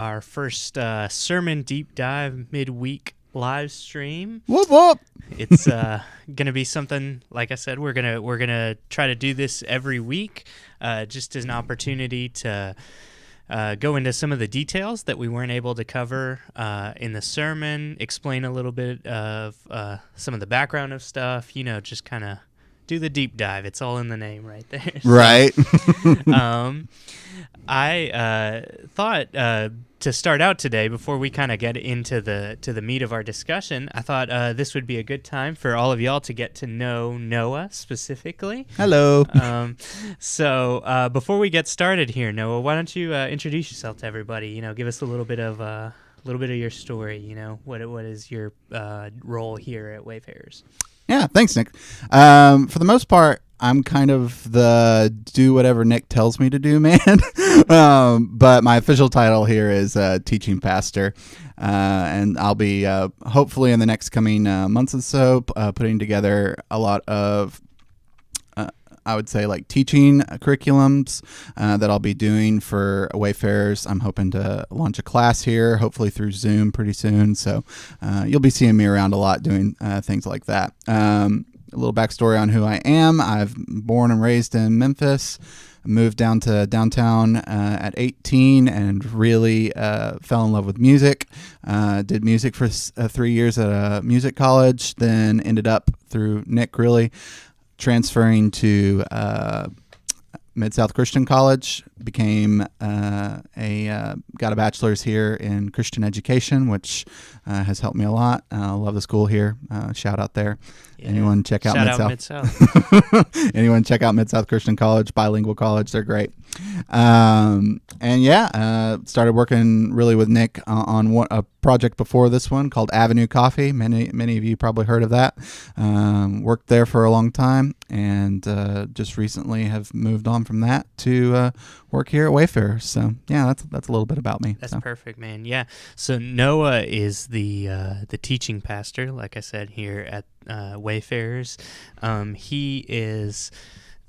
our first sermon deep dive midweek live stream. Whoop whoop! It's gonna be something, like I said, we're gonna try to do this every week, just as an opportunity to go into some of the details that we weren't able to cover in the sermon, explain a little bit of some of the background of stuff, just kind of do the deep dive. It's all in the name right there. Right. I thought to start out today, before we kind of get into the meat of our discussion, I thought this would be a good time for all of y'all to get to know Noah specifically. Hello. So before we get started here, Noah, why don't you introduce yourself to everybody? Give us a little bit of your story. What is your role here at Wayfarers? Yeah, thanks, Nick. For the most part, I'm kind of the do whatever Nick tells me to do man. But my official title here is teaching pastor. And I'll be hopefully in the next coming months or so putting together a lot of I would say like teaching curriculums that I'll be doing for Wayfarers. I'm hoping to launch a class here, hopefully through Zoom pretty soon. So you'll be seeing me around a lot doing things like that. A little backstory on who I am. I've born and raised in Memphis. Moved down to downtown at 18 and really fell in love with music. Did music for 3 years at a music college, then ended up through Nick really transferring to Mid-South Christian College, got a bachelor's here in Christian education, which has helped me a lot. I love the school here. Shout out there. Yeah. Anyone check out Mid-South. Anyone check out Mid-South Christian College, bilingual college. They're great. Started working really with Nick on a project before this one called Avenue Coffee. Many of you probably heard of that. Worked there for a long time and just recently have moved on from that to work here at Wayfair. So yeah, that's a little bit about me. That's perfect, man. Yeah. So Noah is the teaching pastor, like I said, here at Wayfarers. He is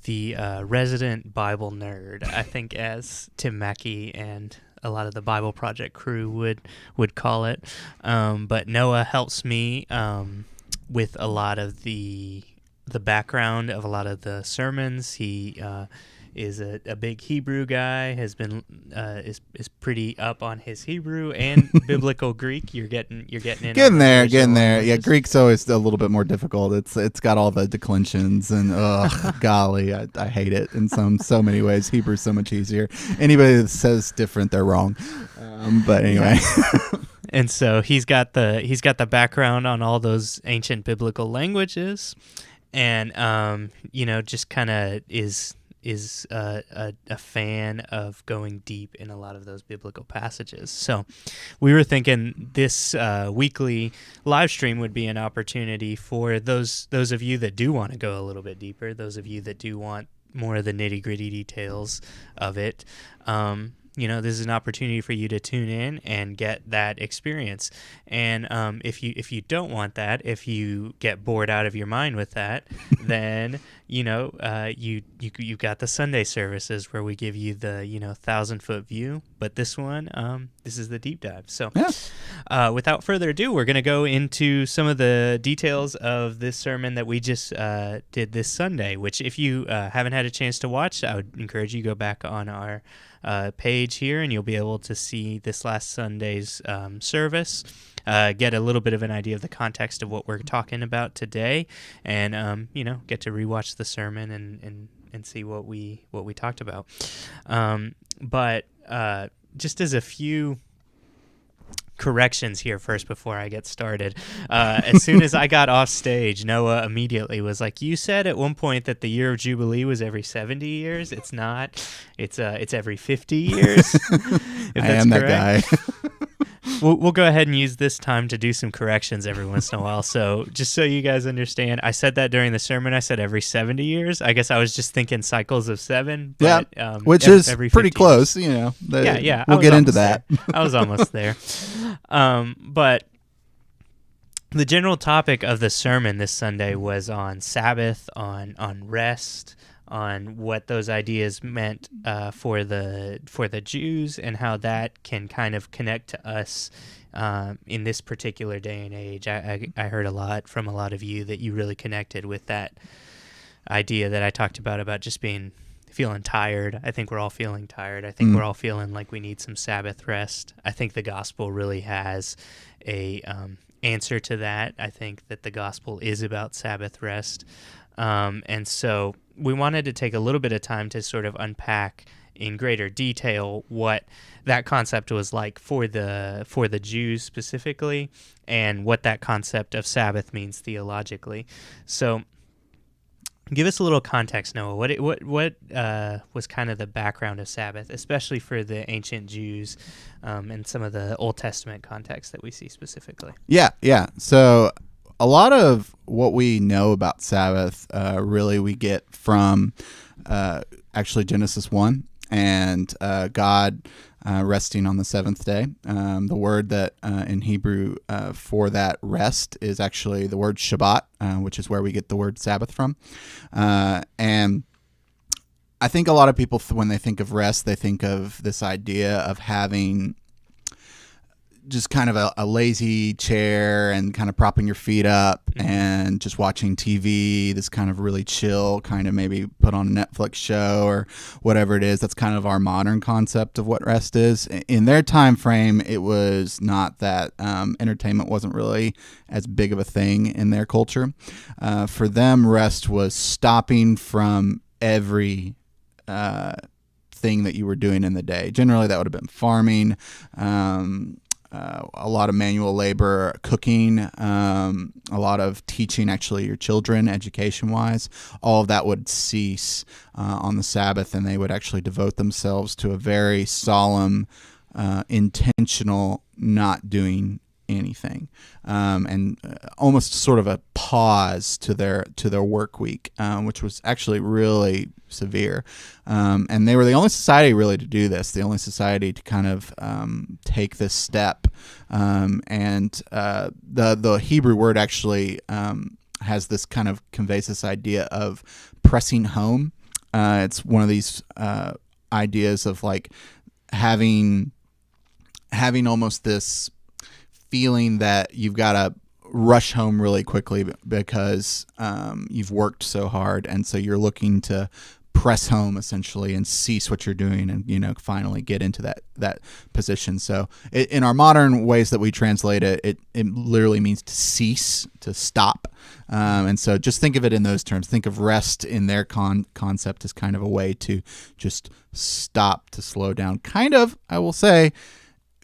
the resident Bible nerd, I think, as Tim Mackey and a lot of the Bible Project crew would call it. But Noah helps me with a lot of the background of a lot of the sermons. He is a big Hebrew guy, has been is pretty up on his Hebrew and biblical Greek. You're getting in there. Yeah, Greek's always a little bit more difficult. It's got all the declensions and golly, I hate it in so many ways. Hebrew's so much easier. Anybody that says different, they're wrong. But anyway. And so he's got the background on all those ancient biblical languages, and just kind of is a fan of going deep in a lot of those biblical passages. So we were thinking this weekly live stream would be an opportunity for those of you that do want to go a little bit deeper, those of you that do want more of the nitty-gritty details of it. This is an opportunity for you to tune in and get that experience. And if you don't want that, if you get bored out of your mind with that, then you got the Sunday services where we give you the 1,000-foot view. But this one, this is the deep dive. So without further ado, we're going to go into some of the details of this sermon that we just did this Sunday. Which, if you haven't had a chance to watch, I would encourage you to go back on our page here, and you'll be able to see this last Sunday's service, get a little bit of an idea of the context of what we're talking about today, and get to rewatch the sermon and see what we talked about. But just as a few corrections here first before I get started. As soon as I got off stage, Noah immediately was like, "You said at one point that the Year of Jubilee was every 70 years. It's not. It's every 50 years." I am correct. That guy. We'll go ahead and use this time to do some corrections every once in a while. So just so you guys understand, I said that during the sermon. I said every 70 years. I guess I was just thinking cycles of 7. But, which is pretty close. Years. Yeah. We'll get into that. I was almost there. But the general topic of the sermon this Sunday was on Sabbath, on rest, on what those ideas meant for the Jews, and how that can kind of connect to us in this particular day and age. I heard a lot from a lot of you that you really connected with that idea that I talked about just feeling tired. I think we're all feeling tired. I think we're all feeling like we need some Sabbath rest. I think the gospel really has a answer to that. I think that the gospel is about Sabbath rest. And so we wanted to take a little bit of time to sort of unpack in greater detail what that concept was like for the Jews specifically, and what that concept of Sabbath means theologically. So give us a little context, Noah. What was kind of the background of Sabbath, especially for the ancient Jews, and some of the Old Testament context that we see specifically? Yeah. So a lot of what we know about Sabbath, really we get from actually Genesis 1 and God resting on the seventh day. The word that in Hebrew for that rest is actually the word Shabbat, which is where we get the word Sabbath from. And I think a lot of people, when they think of rest, they think of this idea of having just kind of a lazy chair and kind of propping your feet up and just watching TV, this kind of really chill, kind of maybe put on a Netflix show or whatever it is. That's kind of our modern concept of what rest is. In their time frame, it was not that. Entertainment wasn't really as big of a thing in their culture. For them, rest was stopping from every thing that you were doing in the day. Generally, that would have been farming, a lot of manual labor, cooking, a lot of teaching actually your children education-wise. All of that would cease on the Sabbath, and they would actually devote themselves to a very solemn, intentional not doing anything, and almost sort of a pause to their work week, which was actually really severe. And they were the only society really to do this, the only society to kind of take this step. And the Hebrew word actually has this kind of conveys this idea of pressing home. It's one of these ideas of like having almost this feeling that you've got to rush home really quickly because you've worked so hard, and so you're looking to press home essentially and cease what you're doing and finally get into that position. So in our modern ways that we translate it, it literally means to cease, to stop. And so just think of it in those terms. Think of rest in their concept as kind of a way to just stop, to slow down. Kind of, I will say,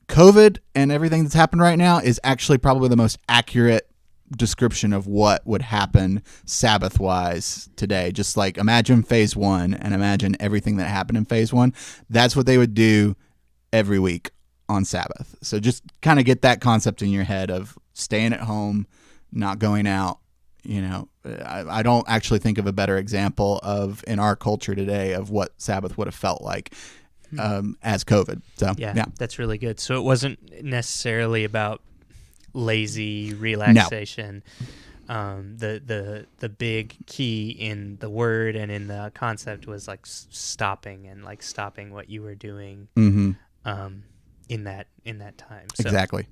COVID and everything that's happened right now is actually probably the most accurate description of what would happen Sabbath-wise today. Just like imagine phase 1 and imagine everything that happened in phase 1. That's what they would do every week on Sabbath. So just kind of get that concept in your head of staying at home, not going out. I don't actually think of a better example of in our culture today of what Sabbath would have felt like as COVID. So yeah, that's really good. So it wasn't necessarily about lazy relaxation. No. The big key in the word and in the concept was like stopping what you were doing in that time. So, exactly.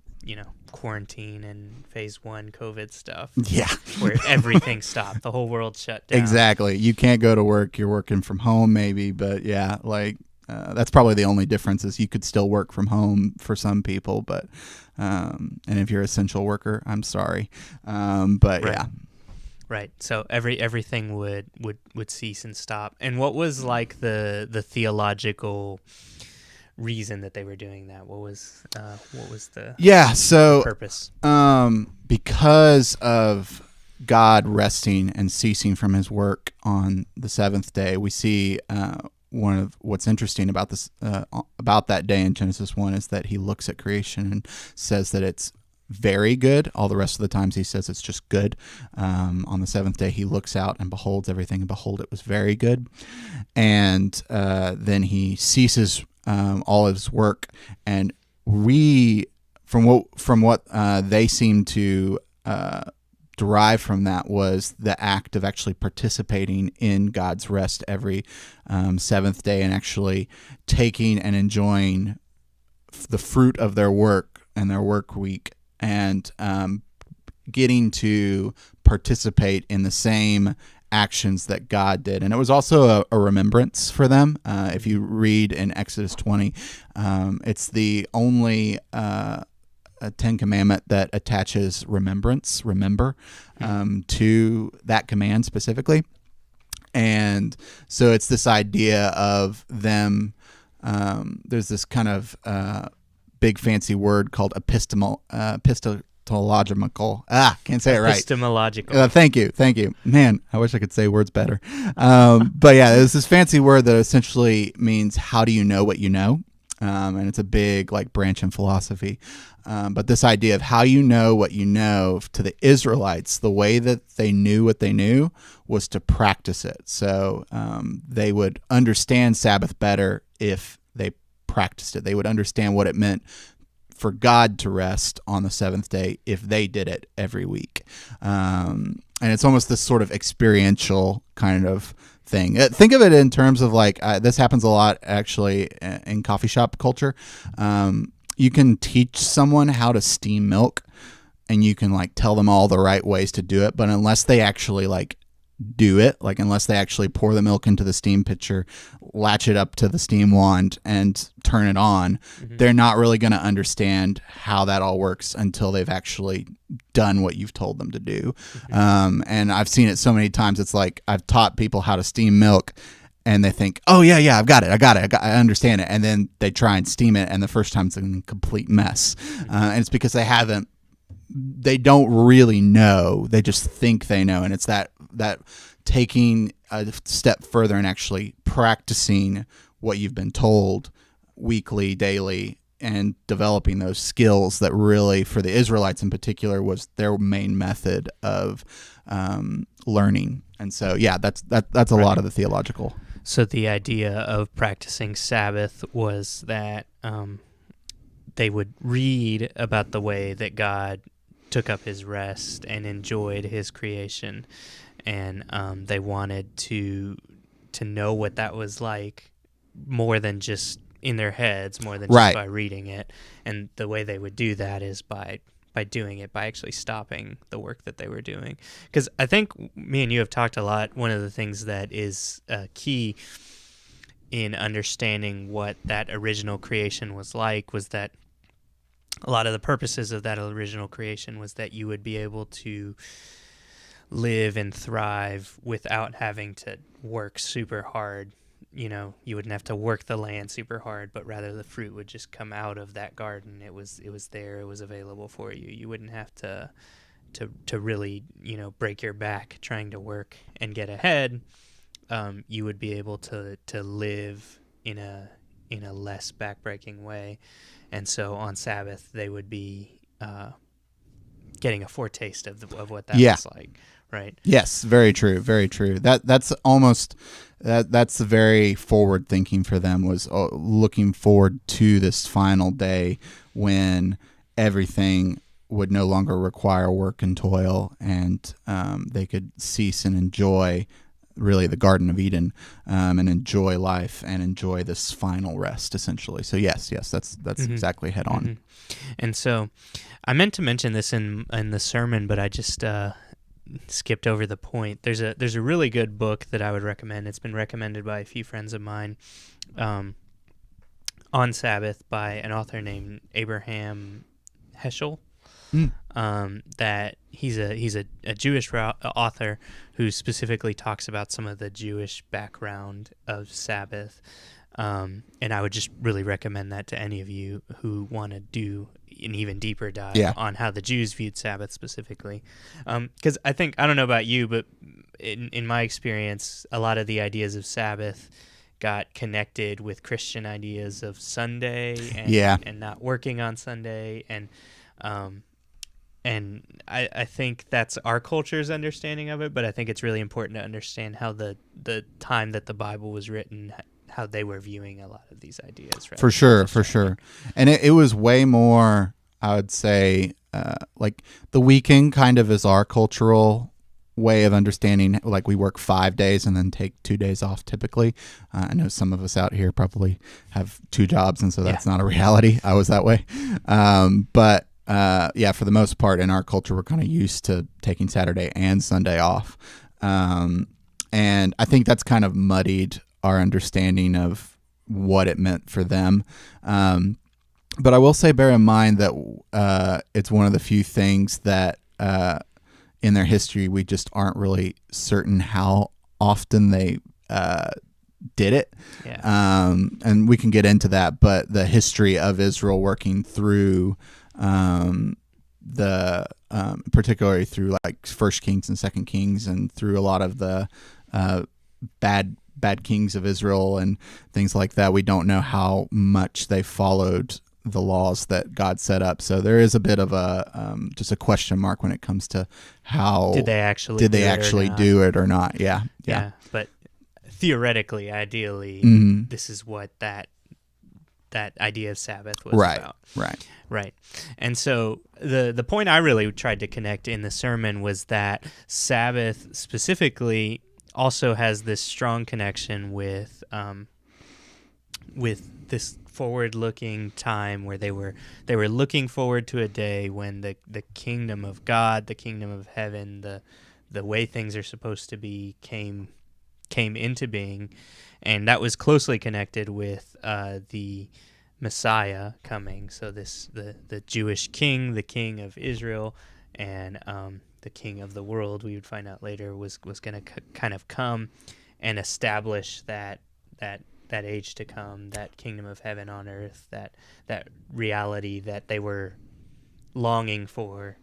Quarantine and phase 1 COVID stuff. Yeah. Where everything stopped. The whole world shut down. Exactly. You can't go to work. You're working from home maybe, but yeah, that's probably the only difference is you could still work from home for some people, but and if you're an essential worker, I'm sorry, but right. Yeah, right. So everything would cease and stop. And what was like the theological reason that they were doing that? What was the purpose? Because of God resting and ceasing from His work on the seventh day, we see. One of what's interesting about this about that day in Genesis 1 is that He looks at creation and says that it's very good. All the rest of the times He says it's just good. On the seventh day He looks out and beholds everything, and behold, it was very good. And then He ceases all His work, and from what they seem to derived from that was the act of actually participating in God's rest every seventh day, and actually taking and enjoying the fruit of their work and their work week, and getting to participate in the same actions that God did. And it was also a remembrance for them. If you read in Exodus 20, it's the only a Ten Commandment that attaches remember, to that command specifically. And so it's this idea of them, there's this kind of big fancy word called epistemological. Can't say it right. Epistemological. Thank you. Man, I wish I could say words better. But yeah, there's this fancy word that essentially means how do you know what you know? And it's a big like branch in philosophy. But this idea of how you know what you know, to the Israelites, the way that they knew what they knew was to practice it. So they would understand Sabbath better if they practiced it. They would understand what it meant for God to rest on the seventh day if they did it every week. And it's almost this sort of experiential kind of thing. Think of it in terms of like, this happens a lot actually in coffee shop culture. You can teach someone how to steam milk, and you can like tell them all the right ways to do it, but unless they actually like do it, like unless they actually pour the milk into the steam pitcher, latch it up to the steam wand and turn it on, they're not really going to understand how that all works until they've actually done what you've told them to do. And I've seen it so many times. It's like I've taught people how to steam milk, and they think, oh, yeah, I understand it. And then they try and steam it, and the first time it's a complete mess. And it's because they don't really know. They just think they know. And it's that taking a step further and actually practicing what you've been told weekly, daily, and developing those skills that really, for the Israelites in particular, was their main method of learning. And so, yeah, that's a lot of the theological. So the idea of practicing Sabbath was that they would read about the way that God took up his rest and enjoyed his creation, and they wanted to know what that was like more than just in their heads, more than just by reading it. And the way they would do that is by doing it, by actually stopping the work that they were doing. Because I think me and you have talked a lot. One of the things that is key in understanding what that original creation was like was that a lot of the purposes of that original creation was that you would be able to live and thrive without having to work super hard. You know, you wouldn't have to work the land super hard, but rather the fruit would just come out of that garden. It was there. It was available for you. You wouldn't have to really, break your back trying to work and get ahead. You would be able to live in a less backbreaking way. And so on Sabbath, they would be getting a foretaste of what that was like, right? Yes, very true, very true. That's very forward thinking for them, was looking forward to this final day when everything would no longer require work and toil, and they could cease and enjoy really the Garden of Eden, and enjoy life and enjoy this final rest, essentially. So yes, that's exactly head on. And so I meant to mention this in the sermon, but I just skipped over the point. There's a really good book that I would recommend. It's been recommended by a few friends of mine, On Sabbath, by an author named Abraham Heschel. That he's a Jewish author who specifically talks about some of the Jewish background of Sabbath, and I would just really recommend that to any of you who want to do an even deeper dive on how the Jews viewed Sabbath specifically. Because I don't know about you, but in my experience, a lot of the ideas of Sabbath got connected with Christian ideas of Sunday and not working on Sunday, and I think that's our culture's understanding of it, but I think it's really important to understand how the time that the Bible was written, how they were viewing a lot of these ideas. For sure. And it was way more, I would say, like the weekend kind of is our cultural way of understanding, like we work 5 days and then take 2 days off typically. I know some of us out here probably have 2 jobs, and so that's not a reality. I was that way. But for the most part in our culture, we're kind of used to taking Saturday and Sunday off. And I think that's kind of muddied our understanding of what it meant for them. But I will say, bear in mind that it's one of the few things that in their history we just aren't really certain how often they did it. And we can get into that, but the history of Israel working through particularly through like First Kings and Second Kings, and through a lot of the bad kings of Israel and things like that, we don't know how much they followed the laws that God set up. So there is a bit of a just a question mark when it comes to how did they actually do it or not. Yeah. But theoretically, ideally, this is what that idea of Sabbath was about. Right. And so the point I really tried to connect in the sermon was that Sabbath specifically also has this strong connection with this forward-looking time where they were looking forward to a day when the kingdom of God, the kingdom of heaven, the way things are supposed to be came into being, and that was closely connected with the Messiah coming. So the Jewish king, the king of Israel, and the king of the world, we would find out later, was going to kind of come and establish that age to come, that kingdom of heaven on earth, that reality that they were longing for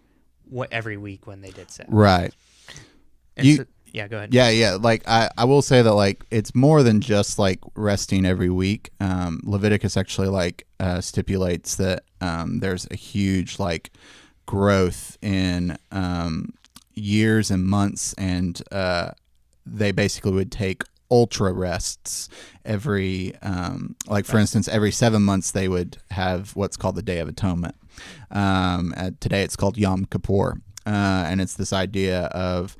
every week when they did Sabbath. Right. And go ahead. Yeah. Like I will say that like it's more than just like resting every week. Leviticus actually like stipulates that there's a huge like growth in years and months, and they basically would take ultra rests every for instance, every 7 months they would have what's called the Day of Atonement. Today it's called Yom Kippur, and it's this idea of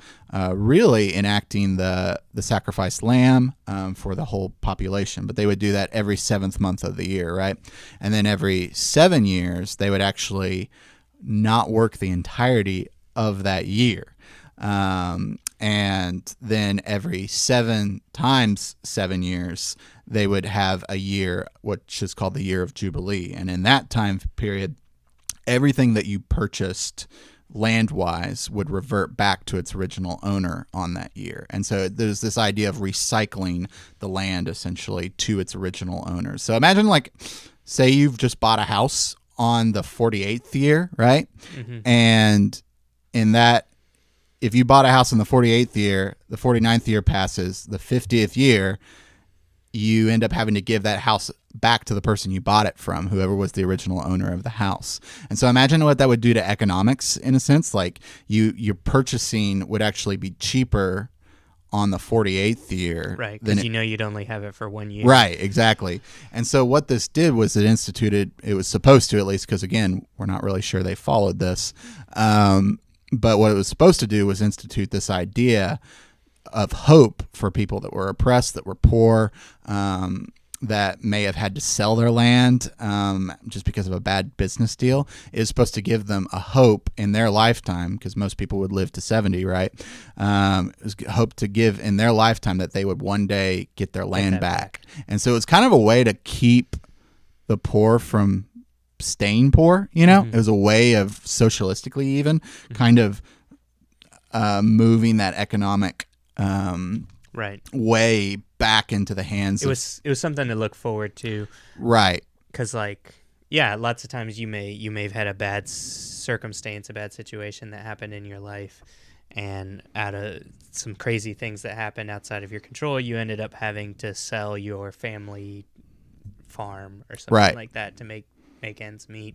really enacting the sacrificed lamb for the whole population. But they would do that every 7th month of the year, right? And then every 7 years they would actually not work the entirety of that year. And then every 7 times 7 years, they would have a year, which is called the Year of Jubilee. And in that time period, everything that you purchased land-wise would revert back to its original owner on that year. And so there's this idea of recycling the land essentially to its original owners. So imagine like, say you've just bought a house on the 48th year, right? Mm-hmm. And in that, if you bought a house in the 48th year, the 49th year passes, the 50th year, you end up having to give that house back to the person you bought it from, whoever was the original owner of the house. And so imagine what that would do to economics in a sense. Like your purchasing would actually be cheaper on the 48th year. Right, because you'd only have it for 1 year. Right, exactly. And so what this did was it was supposed to, at least, because again, we're not really sure they followed this, but what it was supposed to do was institute this idea of hope for people that were oppressed, that were poor, that may have had to sell their land just because of a bad business deal. It was supposed to give them a hope in their lifetime, because most people would live to 70, right? It was hope to give in their lifetime that they would one day get their land back. And so it's kind of a way to keep the poor from staying poor, Mm-hmm. It was a way of socialistically even kind of moving that economic way back into the hands. It was something to look forward to, right? Because lots of times you may have had a bad circumstance, a bad situation that happened in your life, and out of some crazy things that happened outside of your control, you ended up having to sell your family farm or something like that to make ends meet.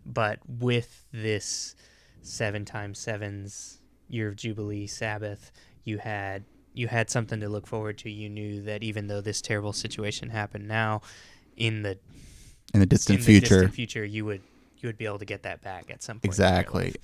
But with this 7 times 7's Year of Jubilee Sabbath, you had something to look forward to. You knew that even though this terrible situation happened now, in the distant future, you would be able to get that back at some point.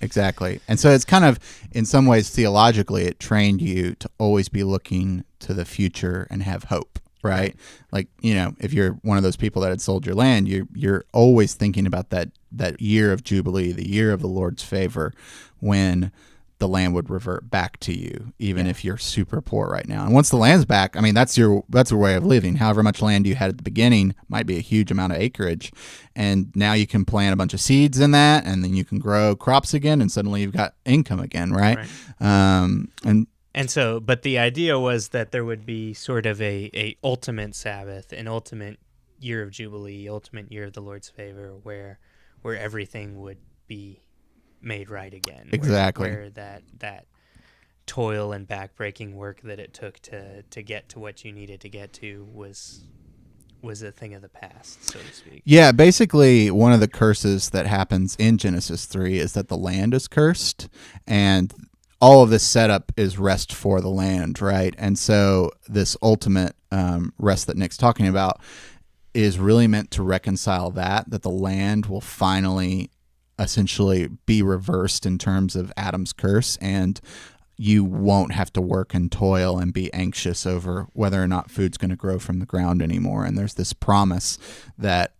Exactly. And so it's kind of, in some ways, theologically, it trained you to always be looking to the future and have hope, right? Like, if you're one of those people that had sold your land, you're always thinking about that year of Jubilee, the year of the Lord's favor, when the land would revert back to you, even if you're super poor right now. And once the land's back, I mean, that's your way of living. However much land you had at the beginning might be a huge amount of acreage, and now you can plant a bunch of seeds in that, and then you can grow crops again, and suddenly you've got income again, right? And so, but the idea was that there would be sort of a ultimate Sabbath, an ultimate year of Jubilee, ultimate year of the Lord's favor, where everything would be made right again. Exactly. Where that toil and backbreaking work that it took to get to what you needed to get to was a thing of the past, so to speak. Yeah, basically one of the curses that happens in Genesis 3 is that the land is cursed, and all of this setup is rest for the land, right? And so this ultimate rest that Nick's talking about is really meant to reconcile that the land will finally essentially be reversed in terms of Adam's curse, and you won't have to work and toil and be anxious over whether or not food's going to grow from the ground anymore. And there's this promise that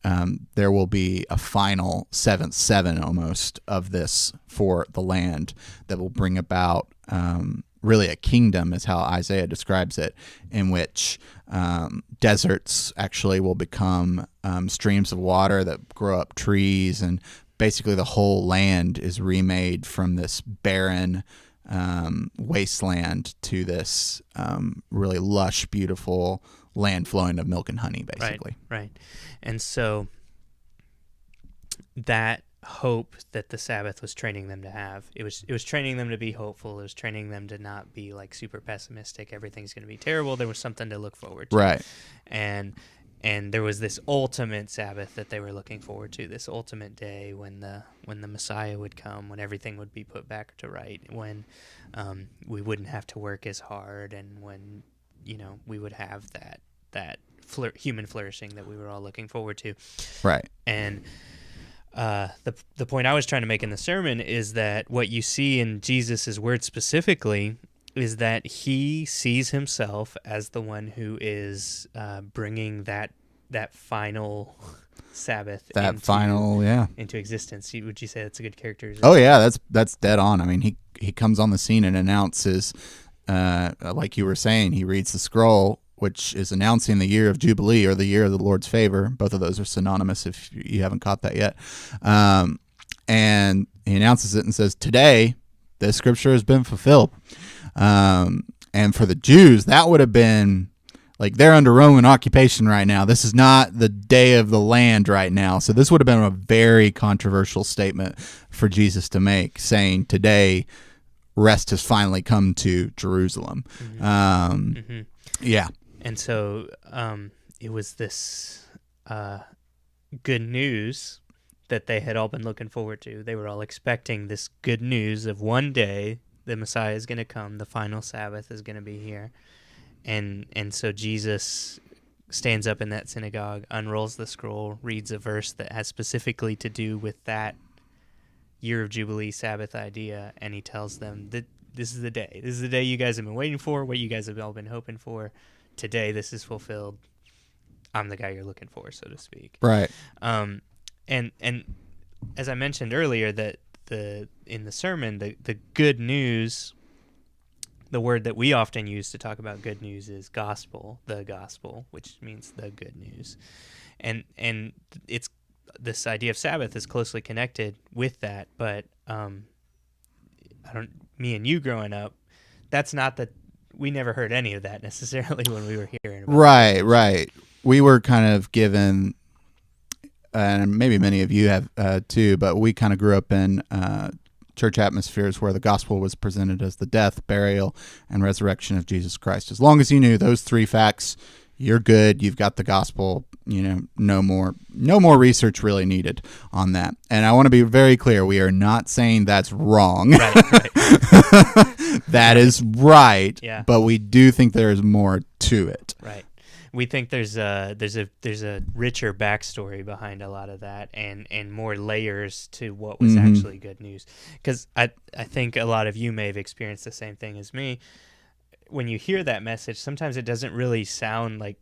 there will be a final seventh seven almost of this for the land that will bring about really a kingdom, is how Isaiah describes it, in which deserts actually will become streams of water that grow up trees, and basically the whole land is remade from this barren wasteland to this really lush, beautiful land flowing of milk and honey, basically. Right. And so that hope that the Sabbath was training them to have, it was training them to be hopeful. It was training them to not be like super pessimistic. Everything's going to be terrible. There was something to look forward to. Right. And there was this ultimate Sabbath that they were looking forward to, this ultimate day when the Messiah would come, when everything would be put back to right, when we wouldn't have to work as hard, and when we would have that human flourishing that we were all looking forward to. Right. And the point I was trying to make in the sermon is that what you see in Jesus' words specifically is that he sees himself as the one who is bringing that final Sabbath into existence. Would you say that's a good characterization? Oh yeah, that's dead on. I mean, he comes on the scene and announces, like you were saying, he reads the scroll, which is announcing the year of Jubilee or the year of the Lord's favor. Both of those are synonymous if you haven't caught that yet. And he announces it and says, "Today, this scripture has been fulfilled." And for the Jews, that would have been like, they're under Roman occupation right now. This is not the day of the land right now. So this would have been a very controversial statement for Jesus to make, saying, today, rest has finally come to Jerusalem. Mm-hmm. Yeah. And so it was this good news that they had all been looking forward to. They were all expecting this good news of one day the Messiah is going to come, the final Sabbath is going to be here. And so Jesus stands up in that synagogue, unrolls the scroll, reads a verse that has specifically to do with that Year of Jubilee Sabbath idea, and he tells them that this is the day. This is the day you guys have been waiting for, what you guys have all been hoping for. Today, this is fulfilled. I'm the guy you're looking for, so to speak. Right. And as I mentioned earlier, that in the sermon, the good news, the word that we often use to talk about good news is gospel, the gospel, which means the good news. And it's this idea of Sabbath is closely connected with that, but me and you growing up, that's not that we never heard any of that necessarily when we were hearing about it. Right. We were kind of given, and maybe many of you have too, but we kind of grew up in church atmospheres where the gospel was presented as the death, burial, and resurrection of Jesus Christ. As long as you knew those three facts, you're good. You've got the gospel. No more research really needed on that. And I want to be very clear: we are not saying that's wrong. Right. That is right. Yeah. But we do think there is more to it. Right. We think there's a richer backstory behind a lot of that, and more layers to what was actually good news. Because I think a lot of you may have experienced the same thing as me. When you hear that message, sometimes it doesn't really sound like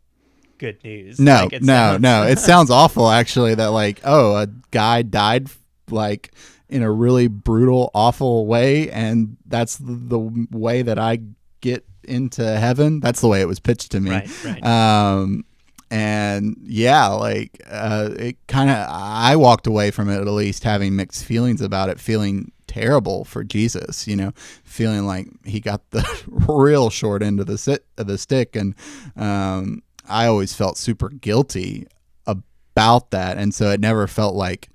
good news. No, like no. It sounds awful, actually, that like, oh, a guy died like in a really brutal, awful way, and that's the way that I get into heaven. That's the way it was pitched to me. Right. And yeah, like it kind of, I walked away from it at least having mixed feelings about it, feeling terrible for Jesus, feeling like he got the real short end of the stick. And I always felt super guilty about that. And so it never felt like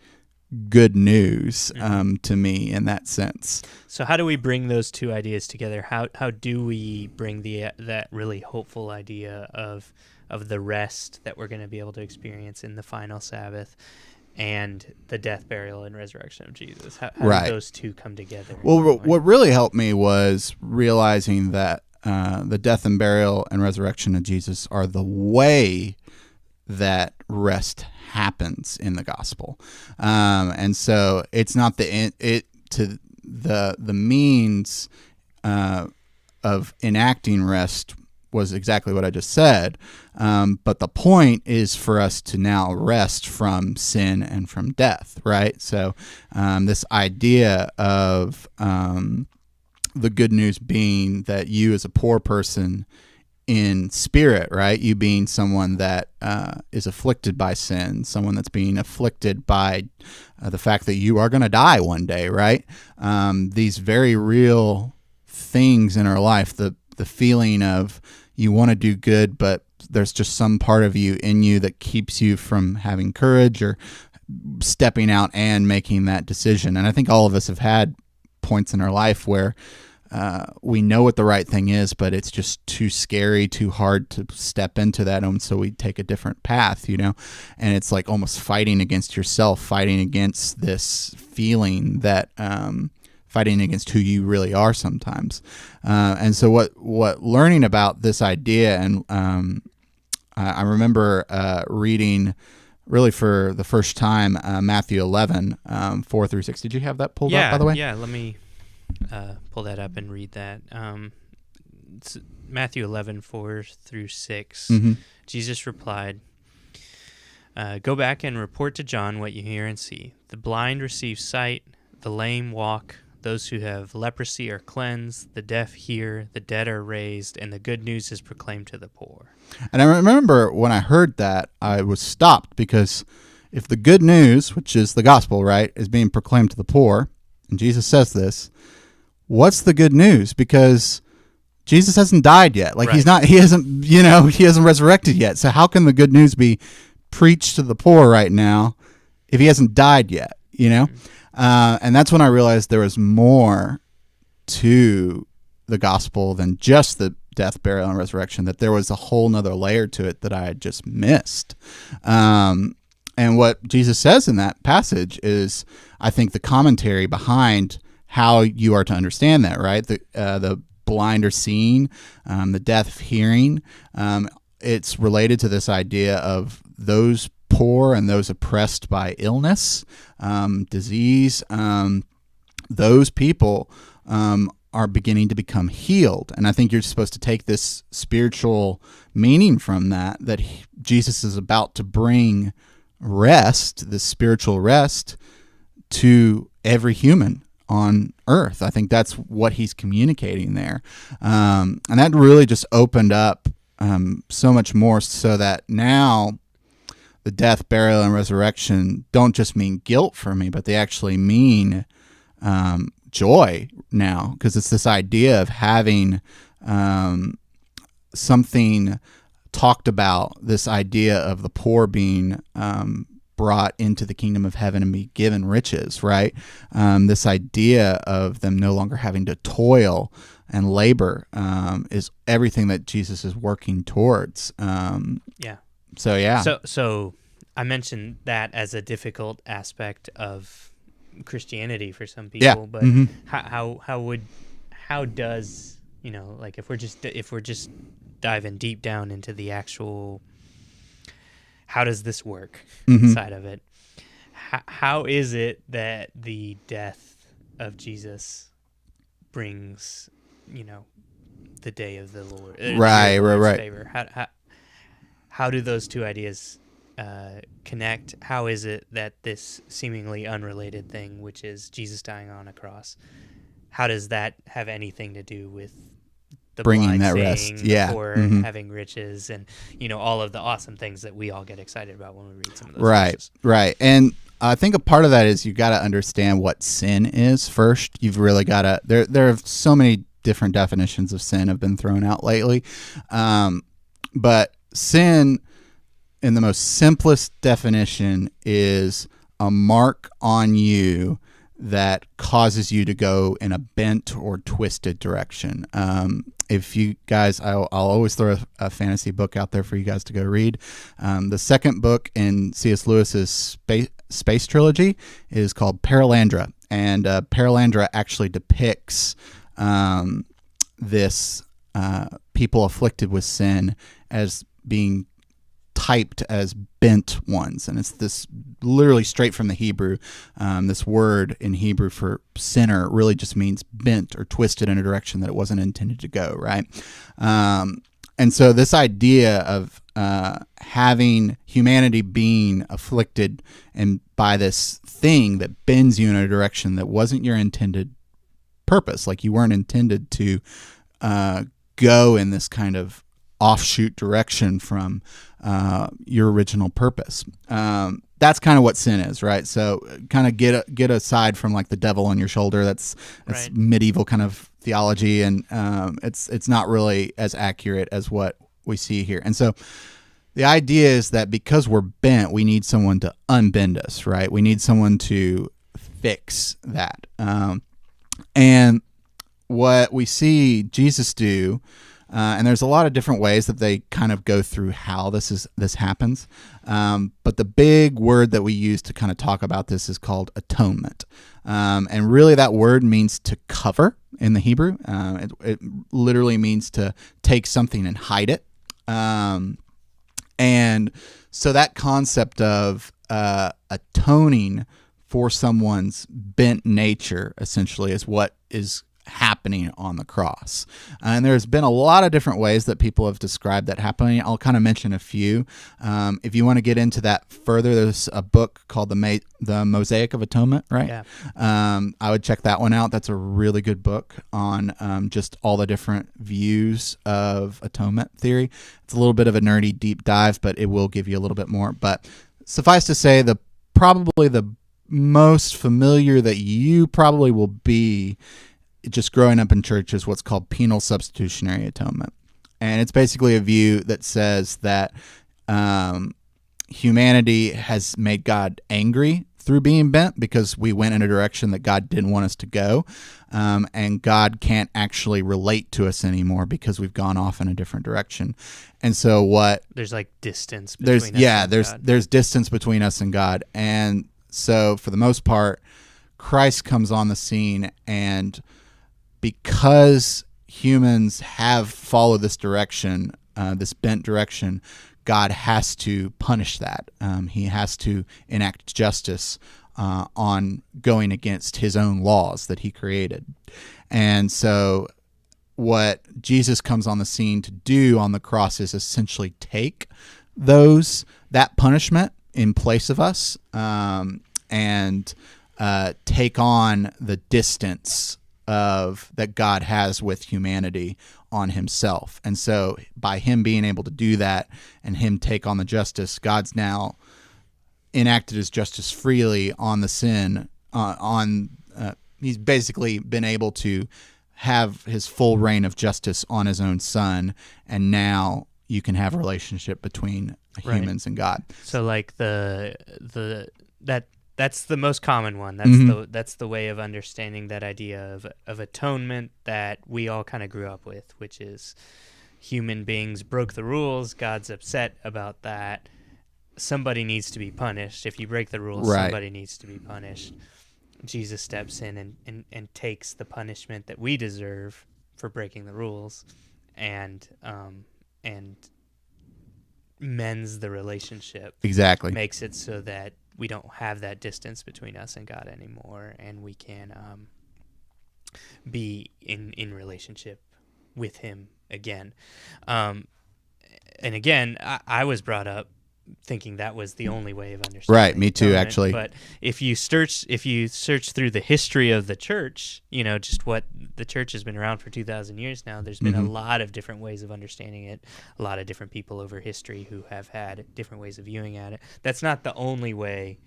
good news to me in that sense. So how do we bring those two ideas together? How do we bring that really hopeful idea of the rest that we're going to be able to experience in the final Sabbath and the death, burial, and resurrection of Jesus? How do those two come together? Well, what really helped me was realizing that the death and burial and resurrection of Jesus are the way that rest happens in the gospel, and so it's not the means of enacting rest was exactly what I just said, but the point is for us to now rest from sin and from death, right? So this idea of the good news being that you as a poor person in spirit, right? You being someone that is afflicted by sin, someone that's being afflicted by the fact that you are going to die one day, right? These very real things in our life, the feeling of you want to do good, but there's just some part of you in you that keeps you from having courage or stepping out and making that decision. And I think all of us have had points in our life where we know what the right thing is, but it's just too scary, too hard to step into that, and so we take a different path, and it's like almost fighting against yourself, fighting against this feeling that fighting against who you really are sometimes. And so what learning about this idea, and I remember reading really for the first time Matthew 11, 4 through 6. Did you have that pulled up, by the way? Yeah, let me pull that up and read that. It's Matthew 11, 4 through 6. Jesus replied, "Go back and report to John what you hear and see. The blind receive sight, the lame walk, those who have leprosy are cleansed, the deaf hear, the dead are raised, and the good news is proclaimed to the poor." And I remember when I heard that, I was stopped, because if the good news, which is the gospel, right, is being proclaimed to the poor, and Jesus says this, what's the good news? Because Jesus hasn't died yet. Like he hasn't resurrected yet. So how can the good news be preached to the poor right now if he hasn't died yet? And that's when I realized there was more to the gospel than just the death, burial, and resurrection, that there was a whole nother layer to it that I had just missed. And what Jesus says in that passage is, I think, the commentary behind how you are to understand that, right? The blind are seeing, the deaf hearing. It's related to this idea of those poor and those oppressed by illness, disease. Those people are beginning to become healed. And I think you're supposed to take this spiritual meaning from that Jesus is about to bring rest, this spiritual rest, to every human on earth. I think that's what he's communicating there. And that really just opened up so much more, so that now the death, burial, and resurrection don't just mean guilt for me, but they actually mean joy now, because it's this idea of having something talked about, this idea of the poor being brought into the kingdom of heaven and be given riches, right? This idea of them no longer having to toil and labor is everything that Jesus is working towards. So yeah. So I mentioned that as a difficult aspect of Christianity for some people, but how does, like if we're just diving deep down into the actual how does this work Mm-hmm. side of it. How is it that the death of Jesus brings, the day of the Lord, the year Right, of the right, Lord's right. favor? How do those two ideas connect? How is it that this seemingly unrelated thing, which is Jesus dying on a cross, how does that have anything to do with the Bringing blind that rest. seeing, the Yeah. poor Mm-hmm. having riches, and all of the awesome things that we all get excited about when we read some of those Right, verses? right. And I think a part of that is you got to understand what sin is first. You've really got to. There are so many different definitions of sin have been thrown out lately, but sin, in the most simplest definition, is a mark on you that causes you to go in a bent or twisted direction. If you guys, I'll always throw a fantasy book out there for you guys to go read. The second book in C.S. Lewis's space trilogy is called Paralandra, and Paralandra actually depicts this people afflicted with sin as being typed as bent ones, and it's this literally straight from the Hebrew. This word in Hebrew for sinner really just means bent or twisted in a direction that it wasn't intended to go, right? And so this idea of having humanity being afflicted and by this thing that bends you in a direction that wasn't your intended purpose, like you weren't intended to go in this kind of offshoot direction from your original purpose. That's kind of what sin is, right? So kind of get aside from like the devil on your shoulder. That's Right. medieval kind of theology, and it's not really as accurate as what we see here. And so the idea is that because we're bent, we need someone to unbend us, right? We need someone to fix that. And what we see Jesus do, and there's a lot of different ways that they kind of go through how this happens. But the big word that we use to kind of talk about this is called atonement. And really that word means to cover in the Hebrew. It literally means to take something and hide it. And so that concept of atoning for someone's bent nature essentially is what is happening on the cross. And there's been a lot of different ways that people have described that happening. I'll kind of mention a few. If you want to get into that further, there's a book called the Mosaic of Atonement, right? Yeah. I would check that one out. That's a really good book on just all the different views of atonement theory. It's a little bit of a nerdy deep dive, but it will give you a little bit more. But suffice to say, probably the most familiar that you probably will be just growing up in church is what's called penal substitutionary atonement. And it's basically a view that says that humanity has made God angry through being bent because we went in a direction that God didn't want us to go. And God can't actually relate to us anymore because we've gone off in a different direction. And so there's like distance between us and God. There's distance between us and God. And so for the most part, Christ comes on the scene, and because humans have followed this direction, this bent direction, God has to punish that. He has to enact justice on going against his own laws that he created. And so what Jesus comes on the scene to do on the cross is essentially take that punishment in place of us, and take on the distance that God has with humanity on himself. And so by him being able to do that and him take on the justice, God's now enacted his justice freely on the sin. He's basically been able to have his full reign of justice on his own son, and now you can have a relationship between humans and God. So like that's the most common one. That's the way of understanding that idea of atonement that we all kind of grew up with, which is human beings broke the rules. God's upset about that. Somebody needs to be punished. If you break the rules, Right. Somebody needs to be punished. Jesus steps in and takes the punishment that we deserve for breaking the rules, and mends the relationship. Exactly. Makes it so that we don't have that distance between us and God anymore, and we can be in relationship with Him again. And again, I was brought up thinking that was the only way of understanding. Right, me too, atonement. actually. But if you search through the history of the church, just what the church has been around for 2,000 years now, there's been a lot of different ways of understanding it, a lot of different people over history who have had different ways of viewing at it. That's not the only way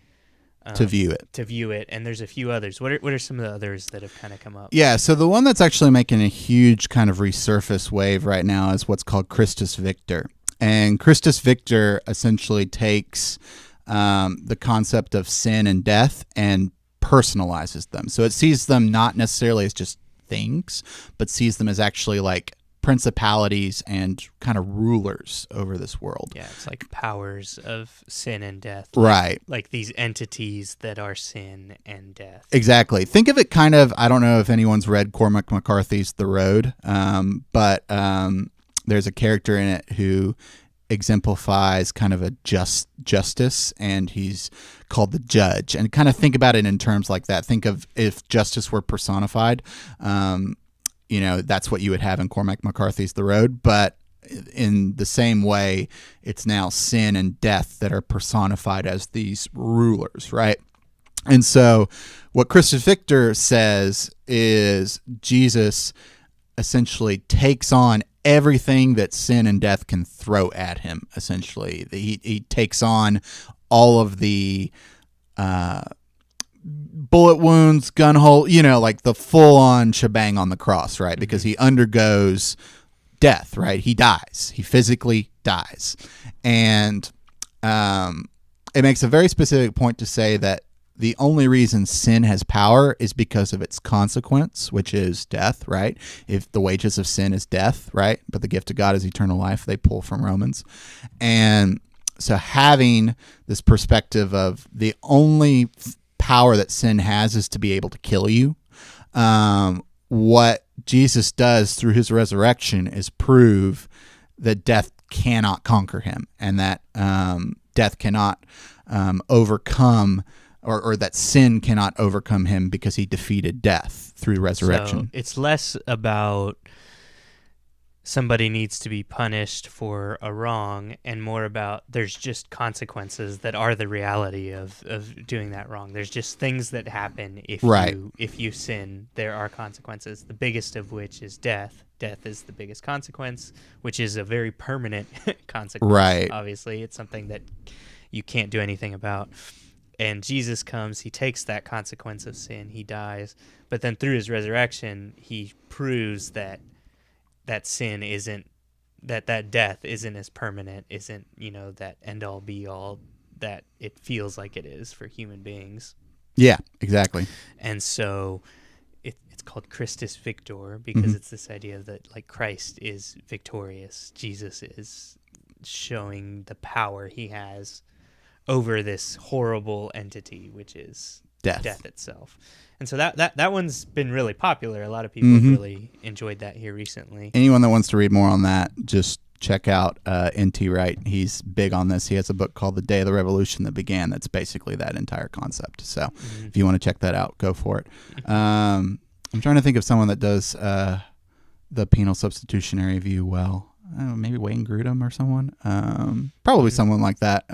to view it. And there's a few others. What are some of the others that have kind of come up? Yeah, so the one that's actually making a huge kind of resurface wave right now is what's called Christus Victor. And Christus Victor essentially takes the concept of sin and death and personalizes them. So it sees them not necessarily as just things, but sees them as actually like principalities and kind of rulers over this world. Yeah, it's like powers of sin and death. Right. Like these entities that are sin and death. Exactly. Think of it kind of, I don't know if anyone's read Cormac McCarthy's The Road, but there's a character in it who exemplifies kind of a justice, and he's called the judge. And kind of think about it in terms like that. Think of if justice were personified, that's what you would have in Cormac McCarthy's The Road. But in the same way, it's now sin and death that are personified as these rulers, right? And so what Christus Victor says is Jesus essentially takes on everything that sin and death can throw at him, essentially. He takes on all of the bullet wounds, gun hole, like the full-on shebang on the cross, right? Because he undergoes death, right? He dies. He physically dies. And it makes a very specific point to say that the only reason sin has power is because of its consequence, which is death, right? If the wages of sin is death, right? But the gift of God is eternal life, they pull from Romans. And so having this perspective of the only power that sin has is to be able to kill you, what Jesus does through his resurrection is prove that death cannot conquer him, and that death cannot overcome, or that sin cannot overcome him, because he defeated death through resurrection. So it's less about somebody needs to be punished for a wrong, and more about there's just consequences that are the reality of doing that wrong. There's just things that happen if you sin. There are consequences, the biggest of which is death. Death is the biggest consequence, which is a very permanent consequence. Right. Obviously, it's something that you can't do anything about. And Jesus comes, he takes that consequence of sin, he dies, but then through his resurrection, he proves that sin isn't, that death isn't as permanent, isn't, that end-all be-all that it feels like it is for human beings. Yeah, exactly. And so it's called Christus Victor, because it's this idea that, like, Christ is victorious. Jesus is showing the power he has over this horrible entity, which is death itself. And so that one's been really popular. A lot of people have really enjoyed that here recently. Anyone that wants to read more on that, just check out N.T. Wright. He's big on this. He has a book called The Day of the Revolution That Began that's basically that entire concept. So if you want to check that out, go for it. I'm trying to think of someone that does the penal substitutionary view well. I don't know, maybe Wayne Grudem or someone. Probably someone like that.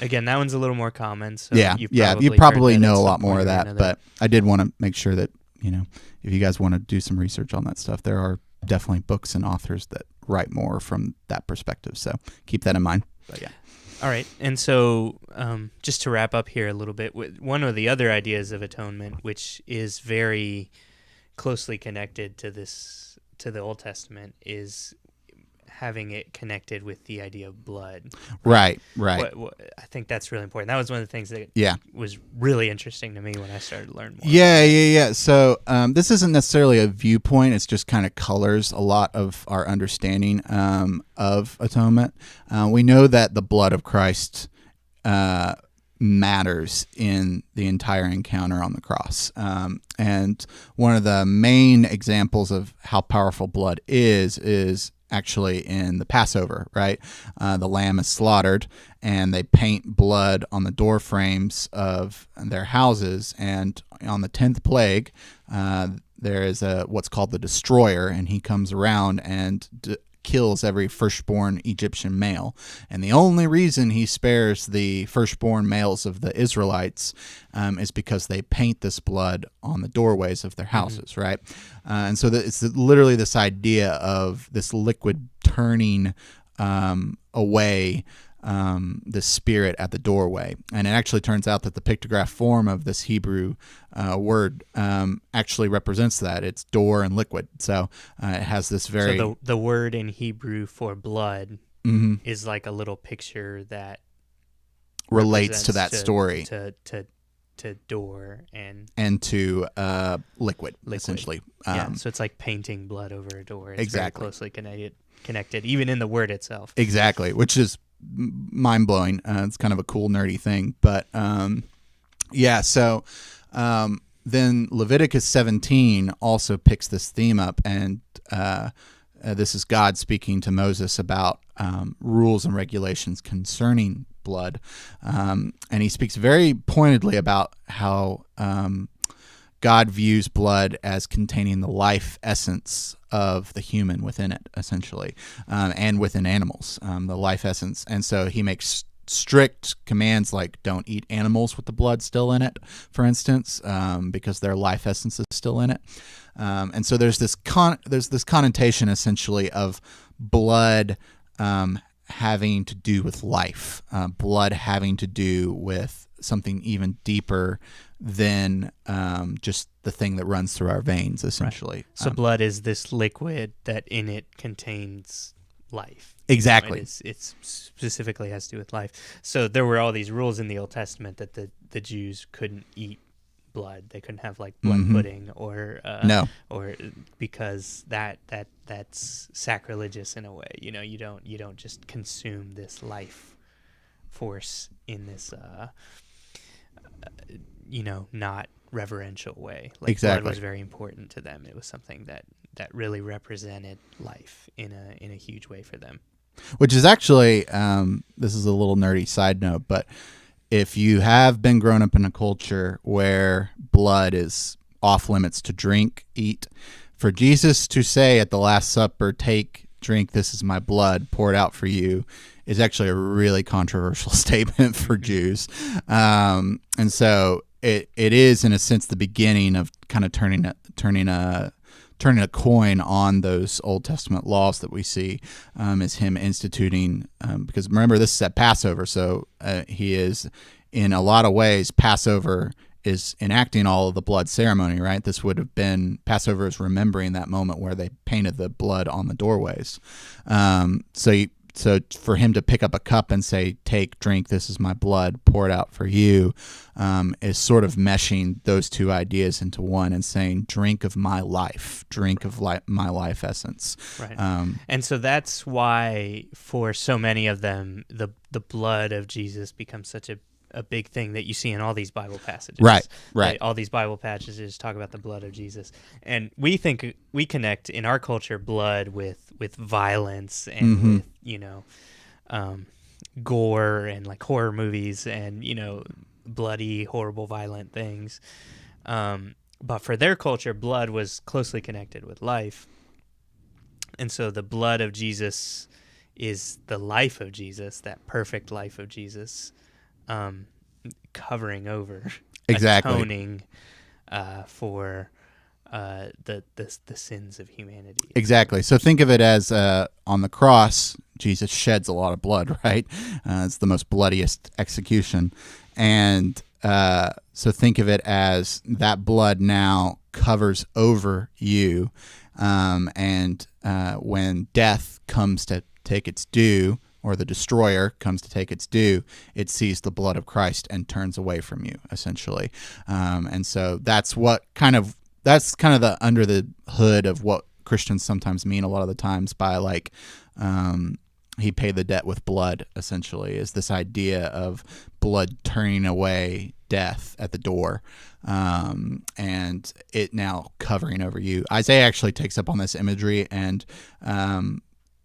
Again, that one's a little more common. So you probably know a lot more of that. But I did want to make sure that, if you guys want to do some research on that stuff, there are definitely books and authors that write more from that perspective. So keep that in mind. But yeah. All right. And so just to wrap up here a little bit, one of the other ideas of atonement, which is very closely connected to the Old Testament, is having it connected with the idea of blood. Right. I think that's really important. That was one of the things that was really interesting to me when I started to learn more. Yeah. So this isn't necessarily a viewpoint. It's just kind of colors a lot of our understanding of atonement. We know that the blood of Christ matters in the entire encounter on the cross. And one of the main examples of how powerful blood is actually in the Passover, right? The lamb is slaughtered, and they paint blood on the door frames of their houses. And on the 10th plague, there is what's called the destroyer, and he comes around and kills every firstborn Egyptian male. And the only reason he spares the firstborn males of the Israelites is because they paint this blood on the doorways of their houses, right? And so it's literally this idea of this liquid turning away the spirit at the doorway. And it actually turns out that the pictograph form of this Hebrew word actually represents that. It's door and liquid. So it has this very... So the word in Hebrew for blood is like a little picture that relates to that story. To door and to liquid, essentially. So it's like painting blood over a door. It's exactly. Very closely connected, even in the word itself. Exactly, which is mind-blowing. It's kind of a cool, nerdy thing. But, so then Leviticus 17 also picks this theme up, and this is God speaking to Moses about rules and regulations concerning blood. And he speaks very pointedly about how God views blood as containing the life essence of the human within it, essentially, and within animals, the life essence. And so he makes strict commands like don't eat animals with the blood still in it, for instance, because their life essence is still in it. And so there's this connotation, essentially, of blood having to do with life, blood having to do with something even deeper than just the thing that runs through our veins, essentially. Right. So blood is this liquid that in it contains life. Exactly. It specifically has to do with life. So there were all these rules in the Old Testament that the Jews couldn't eat blood. They couldn't have like blood pudding or because that's sacrilegious in a way. You don't just consume this life force in this not reverential way. Like exactly. Blood was very important to them. It was something that really represented life in a huge way for them. Which is actually, this is a little nerdy side note, but if you have been grown up in a culture where blood is off limits to drink, eat, for Jesus to say at the Last Supper, take, drink, this is my blood poured out for you, is actually a really controversial statement for Jews. And so it is, in a sense, the beginning of kind of turning a coin on those Old Testament laws that we see, is him instituting, because remember, this is at Passover, so he is, in a lot of ways, Passover is enacting all of the blood ceremony, right? This would have been, Passover is remembering that moment where they painted the blood on the doorways. So for him to pick up a cup and say, take, drink, this is my blood, pour it out for you, is sort of meshing those two ideas into one and saying, drink of my life, drink of my life essence. Right. And so that's why for so many of them, the blood of Jesus becomes such a big thing that you see in all these Bible passages. Right. All these Bible passages talk about the blood of Jesus. And we think we connect in our culture blood with violence and with, gore and like horror movies and, bloody, horrible, violent things. But for their culture, blood was closely connected with life. And so the blood of Jesus is the life of Jesus, that perfect life of Jesus. Covering over, exactly, atoning for the sins of humanity. Exactly. So think of it as on the cross, Jesus sheds a lot of blood, right? It's the most bloodiest execution, and so think of it as that blood now covers over you, and when death comes to take its due, or the destroyer comes to take its due, it sees the blood of Christ and turns away from you, essentially. And so that's kind of the under the hood of what Christians sometimes mean a lot of the times by like, he paid the debt with blood, essentially, is this idea of blood turning away death at the door, and it now covering over you. Isaiah actually takes up on this imagery, and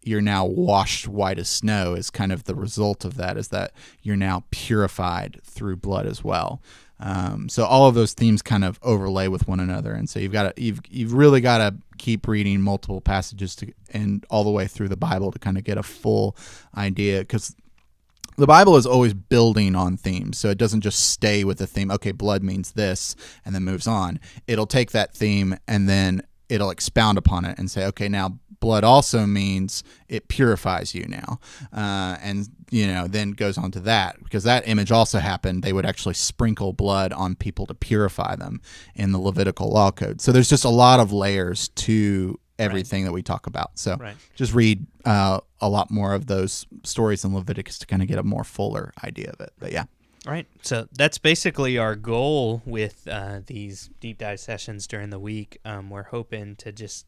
you're now washed white as snow is kind of the result of that, is that you're now purified through blood as well. So all of those themes kind of overlay with one another, and so you've really got to keep reading multiple passages and all the way through the Bible to kind of get a full idea, because the Bible is always building on themes, so it doesn't just stay with the theme. Okay, blood means this, and then moves on. It'll take that theme and then it'll expound upon it and say, okay, now blood also means it purifies you now, and then goes on to that, because that image also happened. They would actually sprinkle blood on people to purify them in the Levitical law code. So there's just a lot of layers to everything that we talk about. So just read a lot more of those stories in Leviticus to kind of get a more fuller idea of it. But yeah. Right. So that's basically our goal with these deep dive sessions during the week. We're hoping to just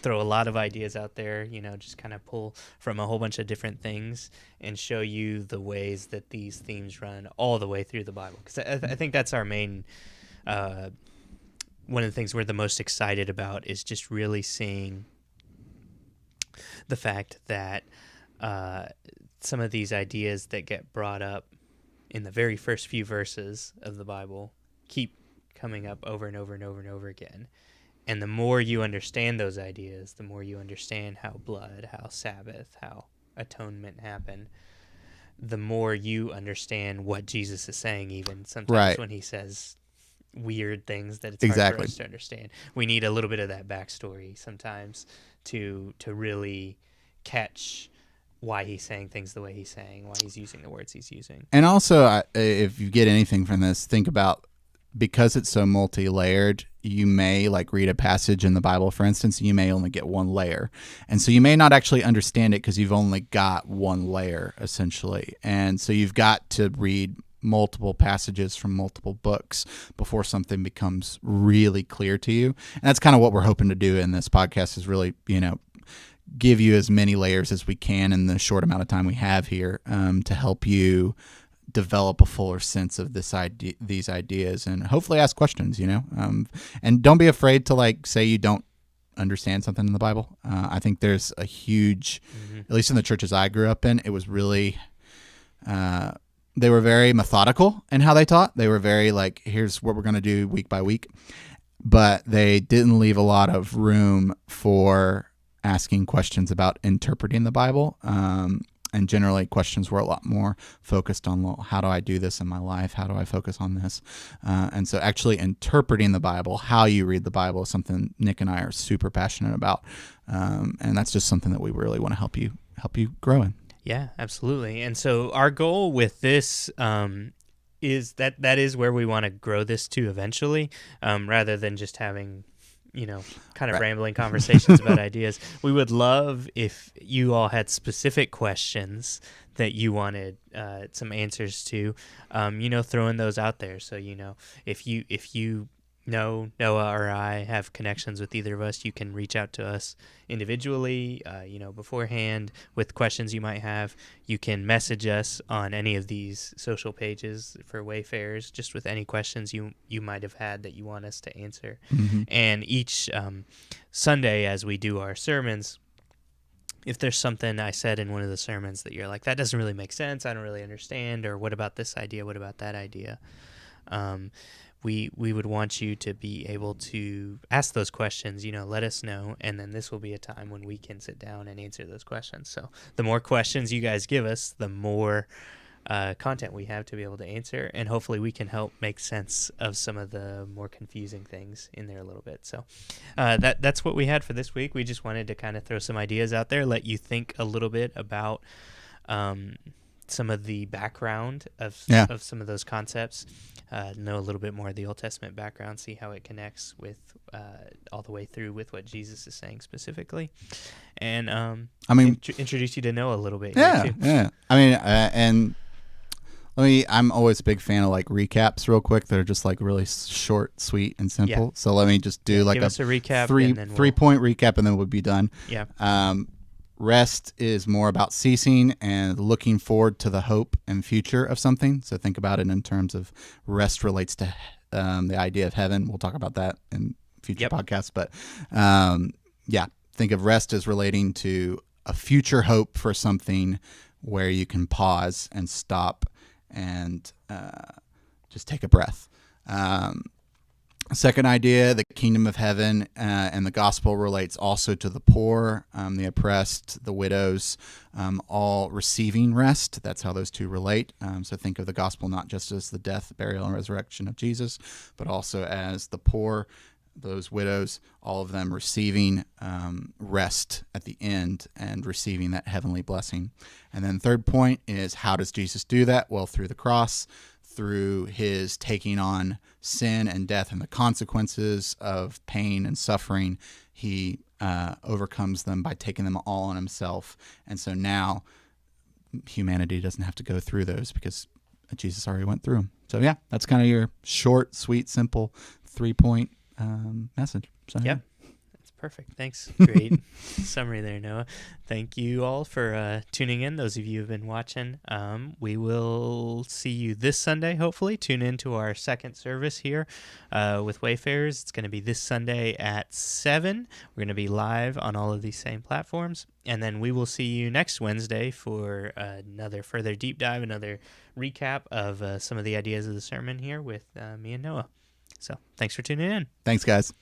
throw a lot of ideas out there, just kind of pull from a whole bunch of different things and show you the ways that these themes run all the way through the Bible. Because I think that's our main, one of the things we're the most excited about is just really seeing the fact that some of these ideas that get brought up in the very first few verses of the Bible keep coming up over and over and over and over again. And the more you understand those ideas, the more you understand how blood, how Sabbath, how atonement happen, the more you understand what Jesus is saying, even sometimes when he says weird things that it's hard for us to understand. We need a little bit of that backstory sometimes to really catch why he's saying things the way he's saying, why he's using the words he's using. And also, if you get anything from this, think about, because it's so multi-layered, you may read a passage in the Bible, for instance, and you may only get one layer. And so you may not actually understand it because you've only got one layer, essentially. And so you've got to read multiple passages from multiple books before something becomes really clear to you. And that's kind of what we're hoping to do in this podcast, is really, give you as many layers as we can in the short amount of time we have here, to help you develop a fuller sense of these ideas, and hopefully ask questions, and don't be afraid to say you don't understand something in the Bible. I think there's a huge, at least in the churches I grew up in, it was really, they were very methodical in how they taught. They were very here's what we're going to do week by week, but they didn't leave a lot of room for asking questions about interpreting the Bible. And generally, questions were a lot more focused on, well, how do I do this in my life? How do I focus on this? And so actually interpreting the Bible, how you read the Bible, is something Nick and I are super passionate about. And that's just something that we really want to help you grow in. Yeah, absolutely. And so our goal with this is that is where we want to grow this to eventually, rather than just having kind of rambling conversations about ideas. We would love if you all had specific questions that you wanted some answers to, throwing those out there. So, if you know Noah or I have connections with either of us, you can reach out to us individually, beforehand with questions you might have. You can message us on any of these social pages for Wayfarers, just with any questions you might have had that you want us to answer. Mm-hmm. And each Sunday, as we do our sermons, if there's something I said in one of the sermons that you're like, that doesn't really make sense, I don't really understand, or what about this idea, what about that idea, we would want you to be able to ask those questions, let us know, and then this will be a time when we can sit down and answer those questions. So the more questions you guys give us, the more content we have to be able to answer, and hopefully we can help make sense of some of the more confusing things in there a little bit. So that's what we had for this week. We just wanted to kind of throw some ideas out there, let you think a little bit about some of the background of some of those concepts, know a little bit more of the Old Testament background, see how it connects with all the way through with what Jesus is saying specifically, and introduce you to Noah a little bit. Yeah, here too. Yeah. And I'm always a big fan of recaps real quick that are just really short, sweet, and simple. Yeah. So let me just do give us a recap, 3-point recap, and then we'll be done. Yeah. Rest is more about ceasing and looking forward to the hope and future of something. So think about it in terms of rest relates to the idea of heaven. We'll talk about that in future podcasts. But think of rest as relating to a future hope for something where you can pause and stop and just take a breath. Second idea, the kingdom of heaven and the gospel relates also to the poor, the oppressed, the widows, all receiving rest. That's how those two relate. So think of the gospel not just as the death, burial, and resurrection of Jesus, but also as the poor, those widows, all of them receiving rest at the end and receiving that heavenly blessing. And then third point is, how does Jesus do that? Well, through the cross, through his taking on sin and death and the consequences of pain and suffering. He overcomes them by taking them all on himself. And so now humanity doesn't have to go through those because Jesus already went through them. So yeah, that's kind of your short, sweet, simple 3-point message. So, Yep. That's perfect. Thanks. Great summary there, Noah. Thank you all for tuning in. Those of you who have been watching, we will see you this Sunday, hopefully. Tune in to our second service here with Wayfarers. It's going to be this Sunday at 7. We're going to be live on all of these same platforms. And then we will see you next Wednesday for another further deep dive, another recap of some of the ideas of the sermon here with me and Noah. So thanks for tuning in. Thanks, guys.